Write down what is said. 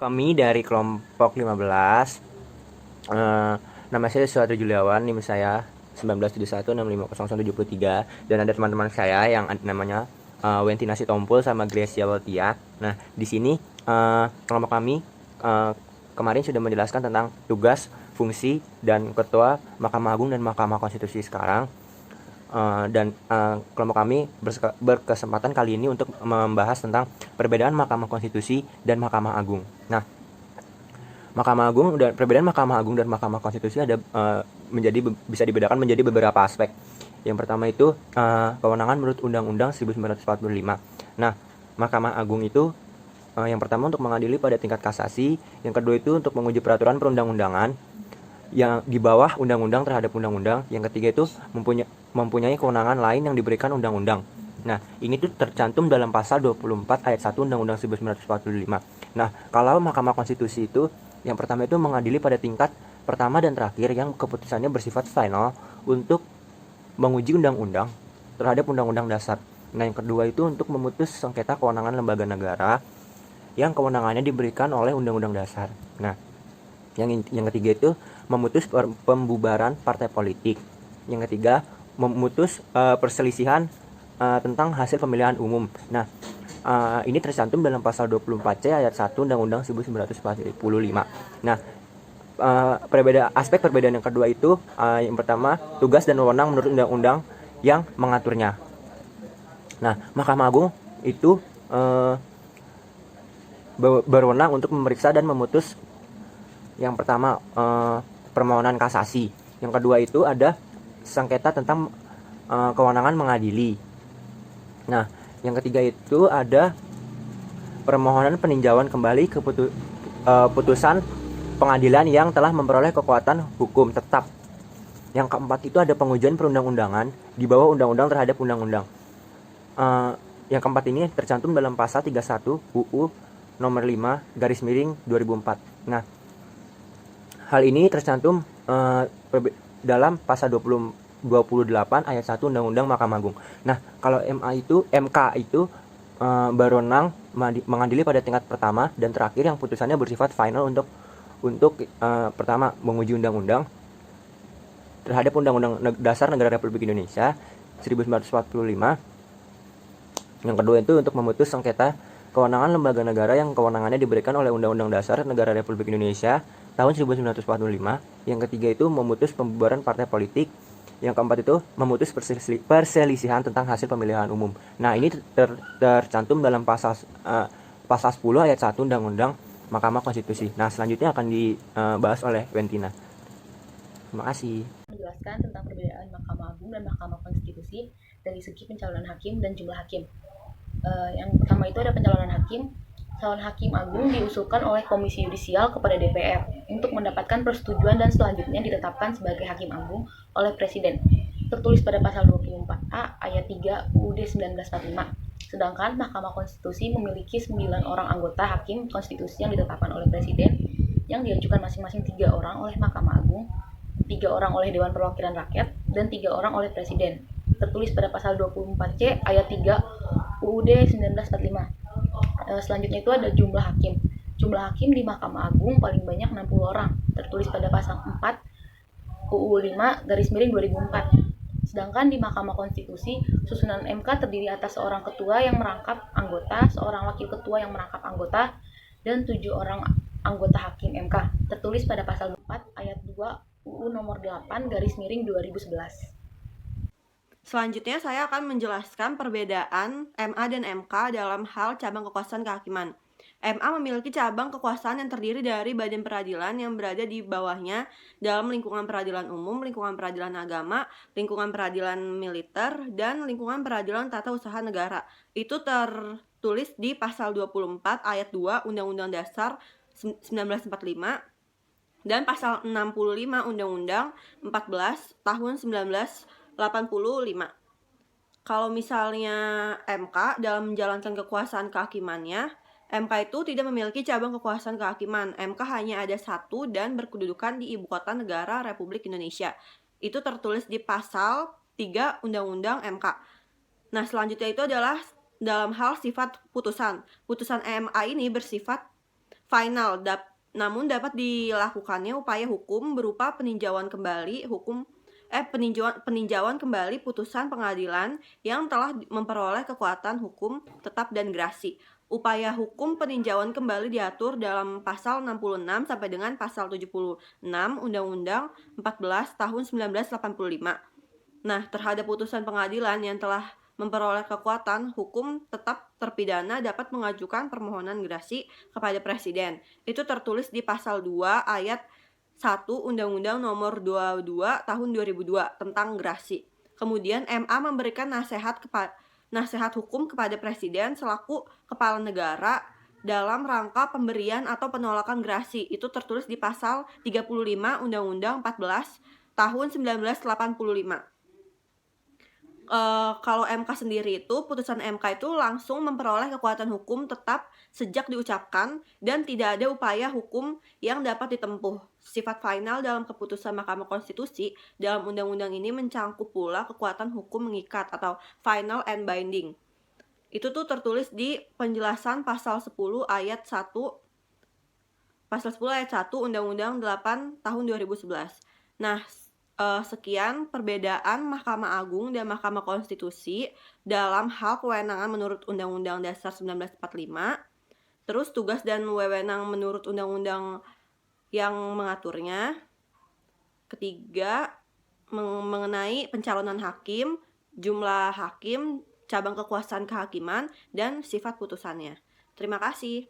Kami dari kelompok 15, nama saya Suatu Juliawan, NIM saya 1971650073, dan ada teman-teman saya yang namanya Wentina Sitompul sama Gracia Waltia. Nah, di sini kelompok kami kemarin sudah menjelaskan tentang tugas, fungsi, dan ketua Mahkamah Agung dan Mahkamah Konstitusi sekarang. Dan kelompok kami berkesempatan kali ini untuk membahas tentang perbedaan Mahkamah Konstitusi dan Mahkamah Agung. Nah, perbedaan Mahkamah Agung dan Mahkamah Konstitusi bisa dibedakan menjadi beberapa aspek. Yang pertama itu kewenangan menurut Undang-Undang 1945. Nah, Mahkamah Agung itu yang pertama untuk mengadili pada tingkat kasasi, yang kedua itu untuk menguji peraturan perundang-undangan yang di bawah undang-undang terhadap undang-undang, yang ketiga itu mempunyai kewenangan lain yang diberikan undang-undang. Nah, ini tuh tercantum dalam pasal 24 ayat 1 Undang-Undang 1945. Nah, kalau Mahkamah Konstitusi itu yang pertama itu mengadili pada tingkat pertama dan terakhir yang keputusannya bersifat final untuk menguji undang-undang terhadap undang-undang dasar. Nah, yang kedua itu untuk memutus sengketa kewenangan lembaga negara yang kewenangannya diberikan oleh undang-undang dasar. Nah, yang ketiga itu memutus pembubaran partai politik. Yang ketiga, memutus perselisihan tentang hasil pemilihan umum. Nah, ini tercantum dalam pasal 24C ayat 1 Undang-Undang 1945. Nah, aspek perbedaan yang kedua itu yang pertama, tugas dan wewenang menurut undang-undang yang mengaturnya. Nah, Mahkamah Agung itu berwenang untuk memeriksa dan memutus yang pertama permohonan kasasi. Yang kedua itu ada sengketa tentang kewenangan mengadili. Nah, yang ketiga itu ada permohonan peninjauan kembali putusan pengadilan yang telah memperoleh kekuatan hukum tetap. Yang keempat itu ada pengujian perundang-undangan di bawah undang-undang terhadap undang-undang. Yang keempat ini tercantum dalam pasal 31 UU nomor 5/2004. Nah, hal ini tercantum dalam pasal 28 ayat 1 Undang-Undang Mahkamah Agung. Nah, kalau MK itu berwenang mengadili pada tingkat pertama dan terakhir yang putusannya bersifat final untuk pertama menguji undang-undang terhadap Undang-Undang Dasar Negara Republik Indonesia 1945. Yang kedua itu untuk memutus sengketa kewenangan lembaga negara yang kewenangannya diberikan oleh Undang-Undang Dasar Negara Republik Indonesia tahun 1945. Yang ketiga itu memutus pembubaran partai politik. Yang keempat itu memutus perselisihan tentang hasil pemilihan umum. Nah, ini tercantum dalam pasal 10 ayat 1 Undang-Undang Mahkamah Konstitusi. Nah, selanjutnya akan dibahas oleh Wentina. Terima kasih. Menjelaskan tentang perbedaan Mahkamah Agung dan Mahkamah Konstitusi dari segi pencalonan hakim dan jumlah hakim. Yang pertama itu ada pencalonan hakim. Calon hakim agung diusulkan oleh Komisi Yudisial kepada DPR untuk mendapatkan persetujuan dan selanjutnya ditetapkan sebagai hakim agung oleh Presiden. Tertulis pada pasal 24A ayat 3 UUD 1945. Sedangkan Mahkamah Konstitusi memiliki 9 orang anggota hakim konstitusi yang ditetapkan oleh Presiden, yang diajukan masing-masing 3 orang oleh Mahkamah Agung, 3 orang oleh Dewan Perwakilan Rakyat, dan 3 orang oleh Presiden. Tertulis pada pasal 24C ayat 3 UUD 1945. Selanjutnya itu ada jumlah hakim. Jumlah hakim di Mahkamah Agung paling banyak 60 orang, tertulis pada pasal 4 UU 5/2004. Sedangkan di Mahkamah Konstitusi, susunan MK terdiri atas seorang ketua yang merangkap anggota, seorang wakil ketua yang merangkap anggota, dan 7 orang anggota hakim MK, tertulis pada pasal 4 ayat 2 UU nomor 8/2011. Selanjutnya saya akan menjelaskan perbedaan MA dan MK dalam hal cabang kekuasaan kehakiman. MA memiliki cabang kekuasaan yang terdiri dari badan peradilan yang berada di bawahnya dalam lingkungan peradilan umum, lingkungan peradilan agama, lingkungan peradilan militer, dan lingkungan peradilan tata usaha negara. Itu tertulis di pasal 24 ayat 2 Undang-Undang Dasar 1945 dan pasal 65 Undang-Undang 14 tahun 1985. Kalau misalnya MK dalam menjalankan kekuasaan kehakimannya, MK itu tidak memiliki cabang kekuasaan kehakiman. MK hanya ada satu dan berkedudukan di Ibu Kota Negara Republik Indonesia. Itu tertulis di pasal 3 Undang-Undang MK. Nah, selanjutnya itu adalah dalam hal sifat putusan. Putusan MA ini bersifat final, namun dapat dilakukannya upaya hukum berupa peninjauan kembali peninjauan kembali putusan pengadilan yang telah memperoleh kekuatan hukum tetap dan gerasi. Upaya hukum peninjauan kembali diatur dalam pasal 66 sampai dengan pasal 76 Undang-Undang 14 tahun 1985. Nah, terhadap putusan pengadilan yang telah memperoleh kekuatan hukum tetap, terpidana dapat mengajukan permohonan gerasi kepada Presiden. Itu tertulis di pasal 2 ayat 1 Undang-Undang Nomor 22 Tahun 2002 tentang gerasi. Kemudian MA memberikan nasihat hukum kepada Presiden selaku kepala negara dalam rangka pemberian atau penolakan gerasi. Itu tertulis di pasal 35 Undang-Undang 14 Tahun 1985. Kalau MK sendiri itu, putusan MK itu langsung memperoleh kekuatan hukum tetap sejak diucapkan dan tidak ada upaya hukum yang dapat ditempuh. Sifat final dalam keputusan Mahkamah Konstitusi dalam undang-undang ini mencangkup pula kekuatan hukum mengikat atau final and binding. Itu tuh tertulis di penjelasan pasal 10 ayat 1 Undang-Undang 8 tahun 2011. Nah, sekian perbedaan Mahkamah Agung dan Mahkamah Konstitusi dalam hal kewenangan menurut Undang-Undang Dasar 1945, terus tugas dan wewenang menurut undang-undang yang mengaturnya. Ketiga, mengenai pencalonan hakim, jumlah hakim, cabang kekuasaan kehakiman, dan sifat putusannya. Terima kasih.